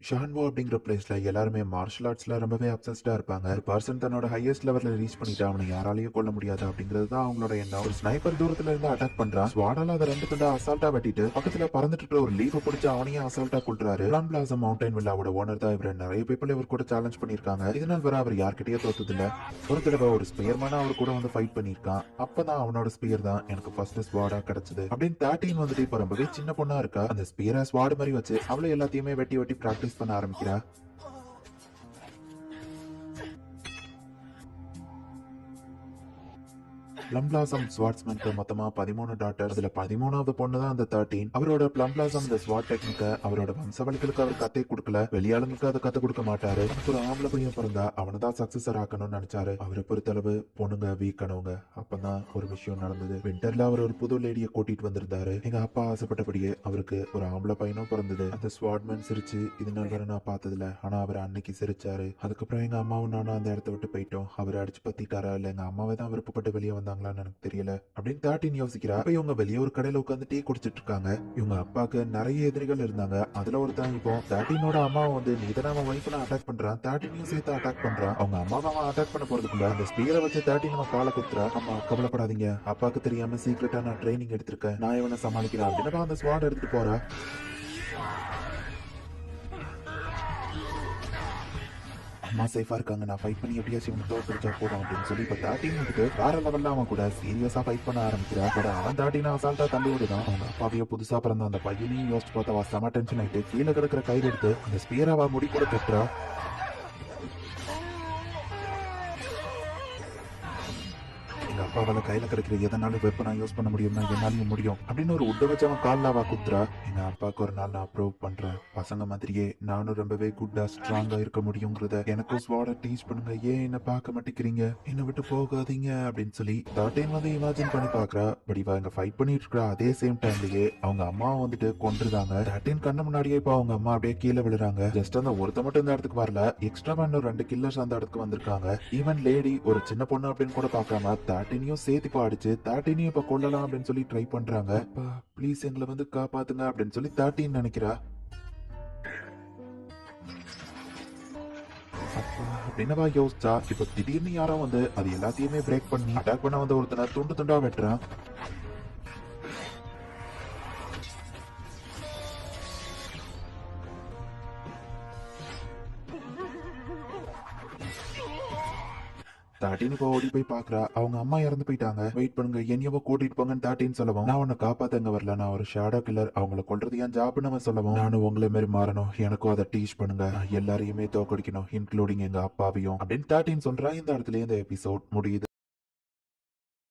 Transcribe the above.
ஷான்வோ அப்படிங்கிற பிளேஸ்ல எல்லாருமே மார்ஷல் ஆர்ட்ஸ்ல ரொம்பவே அப்சஸ்டா இருப்பாங்க. ஒரு பர்சன் தன்னோட ஹையஸ்ட் லெவல்ல ரீச் பண்ணிட்டா அவனை யாராலையும் கொல்ல முடியாது அப்படிங்கிறது தான் அவங்களோட எண்ணம். ஒரு ஸ்னைப்பர் தூரத்துல இருந்து அட்டாக் பண்றான். ஸ்வாடால அதை ரெண்டு துண்டா அசால்ட்டா வெட்டிட்டு பக்கத்துல பறந்துட்டு இருக்கிற ஒரு லீஃபை பிடிச்சு அவனையும் அசால்ட்டா கொள்றாரு. பிளான் பிளாசம் மவுண்டைன் வில்லாவோட ஓனர் தான் இவர். நிறைய பீப்பிள் இவர் கூட சேலஞ்ச் பண்ணிருக்காங்க. இதனால் வர அவர் யார்கிட்டயே தோத்தது இல்ல. ஒரு தடவை ஒரு ஸ்பியர்மான அவர் கூட வந்து ஃபைட் பண்ணிருக்கான். அப்பதான் அவனோட ஸ்பியர் தான் எனக்கு ஃபர்ஸ்ட் ஸ்வாடா கிடைச்சது அப்படின்னு 13 வந்துட்டு இப்ப ரொம்பவே சின்ன பொண்ணா இருக்கா. அந்த ஸ்பியரை ஸ்வாடு மாதிரி வச்சு அவளை எல்லாத்தையுமே வெட்டி வெட்டி பிராக்டிஸ் பண்ண ஆரம்பிக்கிறா. பிளம் பிளாசம் ஸ்வாட்ஸ்மேனுக்கு மொத்தமா 13 டாட்டர். அதுல 13வது பொண்ணு தான் அந்த 13. அவரோட பிளம் பிளாசம் இந்த ஸ்வாட் டெக்னிக்க அவரோட வம்சவழிகளுக்கு அவர் கத்தை கொடுக்கல. வெளியாளுங்களுக்கு அதை கத்து கொடுக்க மாட்டாரு. எனக்கு ஒரு ஆம்பளை பையன் பிறந்தா அவனதான் சக்சஸர் ஆக்கணும்னு நினைச்சாரு. அவரை பொறுத்தளவு பொண்ணுங்க வீக்கணுங்க. அப்பதான் ஒரு விஷயம் நடந்தது. விண்டர்ல அவர் ஒரு புது லேடியை கூட்டிட்டு வந்திருந்தாரு. எங்க அப்பா ஆசைப்பட்டபடியே அவருக்கு ஒரு ஆம்பளை பையனும் பிறந்தது. அந்த ஸ்வாட்மேன் சிரிச்சு இது நாள் வரை நான் பார்த்ததில்ல, ஆனா அவர் அன்னைக்கு சிரிச்சாரு. அதுக்கப்புறம் எங்க அம்மாவும் நானும் அந்த இடத்த விட்டு போயிட்டோம். அவர் அடிச்சு பத்திட்டாரா இல்ல எங்க அம்மாவே தான் விருப்பப்பட்டு வெளியே வந்தாங்க எனக்கு தெரியல அப்படின்னு 13 யோசிக்கிறா. இப்ப இவங்க வெளியே ஒரு கடையில உட்காந்து டீ குடிச்சிட்டு இருக்காங்க. இவங்க அப்பாக்கு நிறைய எதிரிகள் இருந்தாங்க. அதுல ஒருத்தன் இப்போ 13ஓட அம்மாவை வந்து நீதான் அவன் வைஃப்ல அட்டாக் பண்றான். 13 சேர்த்து அட்டாக் பண்றான். அவங்க அம்மாவை அவன் அட்டாக் பண்ண போறதுக்குள்ள அந்த ஸ்பீரை வச்சு 13 அவன் காலை குத்துறா. அம்மா கவலைப்படாதீங்க, அப்பாக்கு தெரியாம சீக்கிரட்டா நான் ட்ரைனிங் எடுத்திருக்கேன், நான் இவனை சமாளிக்கிறேன் அப்படின்னு அந்த ஸ்வாட் எடுத்துட்டு போறா. அம்மா சேஃபா இருக்காங்க, நான் ஃபைட் பண்ணி எப்படியாச்சும் இவனை தோற்கடிச்சா போதும் அப்படின்னு சொல்லி இப்ப 13 வந்துட்டு வேற லெவல்ல அவன் கூட சீரியஸா ஃபைட் பண்ண ஆரம்பிக்கிறா. கூட அவன் 13 அசால்ட்டா தள்ளி விடுதான். அவங்க அப்பாவையோ புதுசா பிறந்த அந்த பையனையும் யோசிச்சு பார்த்தா அவ செம டென்ஷன் ஆயிட்டு கீழே கிடக்கிற கயிறு எடுத்து அந்த ஸ்பியராவா முடி கூட கட்டுறா. எங்க அப்பாவால கையில கிடைக்கிற எதனாலும் வெப்பனா யூஸ் பண்ண முடியும்னா என்னாலையும் முடியும் அப்படின்னு ஒரு உட்ட வச்சு அவன் கால்ல அவ குத்துறா. எங்க அப்பாவுக்கு ஒரு நாள் நான் அப்ரூவ் பண்றேன், பசங்க மாதிரியே நானும் ரொம்பவே குட்டா ஸ்ட்ராங்கா இருக்க முடியுங்கிறத எனக்கும் ஸ்வாட டீச் பண்ணுங்க, ஏன் என்ன பார்க்க மாட்டேங்கிறீங்க, என்னை விட்டு போகாதீங்க அப்படின்னு சொல்லி 13 வந்து இமேஜின் பண்ணி பாக்குறா. பட் இவ இங்க ஃபைட் பண்ணிட்டு இருக்கா. அதே சேம் டைம்லயே அவங்க அம்மாவை வந்துட்டு கொன்றுதாங்க. 13 கண்ணு முன்னாடியே இப்ப அவங்க அம்மா அப்படியே கீழே விழுறாங்க. ஜஸ்ட் அந்த ஒருத்த மட்டும் இந்த இடத்துக்கு வரல, எக்ஸ்ட்ரா இன்னும் 2 கில்லர்ஸ் அந்த இடத்துக்கு வந்திருக்காங்க. ஈவன் லேடி ஒரு சின்ன பொண்ணு அப்படின்னு கூட பார்க்காம 13 சேர்த்து பாடிச்சு 13 இப்ப கொல்லலாம் அப்படின்னு சொல்லி ட்ரை பண்றாங்க. அப்பா ப்ளீஸ் எங்களை வந்து காப்பாத்துங்க அப்படின்னு சொல்லி 13 நினைக்கிறா. அப்பா அப்படின்னவா யோசிச்சா இப்ப திடீர்னு யாரோ வந்து அது எல்லாத்தையுமே பிரேக் பண்ணி அட்டாக் பண்ண வந்த ஒருத்தனை துண்டு துண்டா வெட்டுறான். தாட்டின்னு இப்போ ஓடி போய் பாக்குறா. அவங்க அம்மா இறந்து போயிட்டாங்க. வெயிட் பண்ணுங்க, என்னையவோ கூட்டிட்டு போங்கன்னு தாட்டின்னு சொல்லவும் நான் உன்னை காப்பாத்தங்க வரல, நான் ஒரு ஷேடோ கில்லர், அவங்கள கொல்றது என் ஜாப்னு அவன் சொல்லவும் நானும் உங்களை மாதிரி மாறணும், எனக்கும் அதை டீச் பண்ணுங்க, எல்லாரையுமே தோக்கடிக்கணும் இன்க்ளூடிங் எங்க அப்பாவையும் அப்படின்னு தாட்டின்னு சொல்றா. இந்த இடத்துல இந்த எபிசோட் முடியுது.